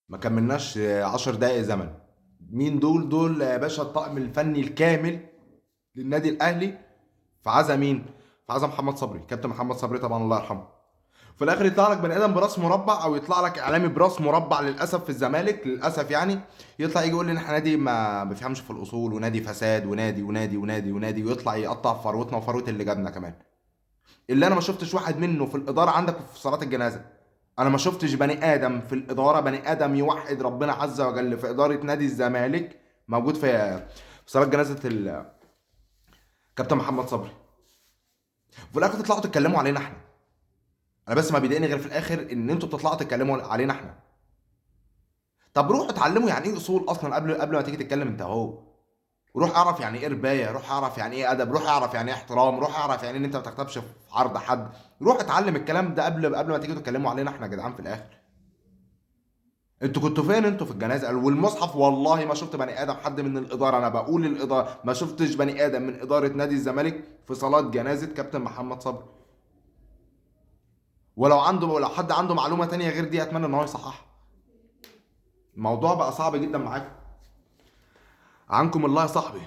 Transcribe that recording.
ما كملناش 10 دقايق زمن. مين دول؟ دول يا باشا الطاقم الفني الكامل للنادي الاهلي. في عزا مين؟ في عزا محمد صبري، كابتن محمد صبري طبعا الله يرحمه. في الاخر يطلع لك بني ادم براس مربع، او يطلع لك اعلامي براس مربع للاسف في الزمالك للاسف يعني. يطلع يجي يقول لي ان احنا نادي ما بيفهمش في الاصول، ونادي فساد، ونادي ونادي ونادي ونادي، ويطلع يقطع في فروتنا وفروه اللي جابنا كمان. اللي انا ما شفتش واحد منه في الاداره عندك في صلاه الجنازه. انا ما شفتش بني ادم في الاداره، بني ادم يوحد ربنا عز وجل في اداره نادي الزمالك موجود في صلاه جنازه الكابتن محمد صبري. وفي الاخر تطلعوا تتكلموا علينا احنا. انا بس ما بيضايقني غير في الاخر ان انتوا بتطلعوا تتكلموا علينا احنا. طب روحوا اتعلموا يعني ايه اصول اصلا قبل ما تيجي تتكلم انت اهو. روح اعرف يعني ايه ربايه، روح اعرف يعني ايه ادب، روح اعرف يعني ايه احترام، روح اعرف يعني ان انت ما تغتابش في عرض حد. روح اتعلم الكلام ده قبل ما تيجي تتكلموا علينا احنا يا جدعان في الاخر. انتوا كنتوا فين انتوا في الجنازه؟ والمصحف والله ما شفت بني ادم حد من الاداره، انا بقول الاداره، ما شفتش بني ادم من اداره نادي الزمالك في صلاه جنازه كابتن محمد صبري. ولو حد عنده معلومه تانية غير دي اتمنى ان هو يصححها. الموضوع بقى صعب جدا معاكم. عنكم الله يا صاحبي.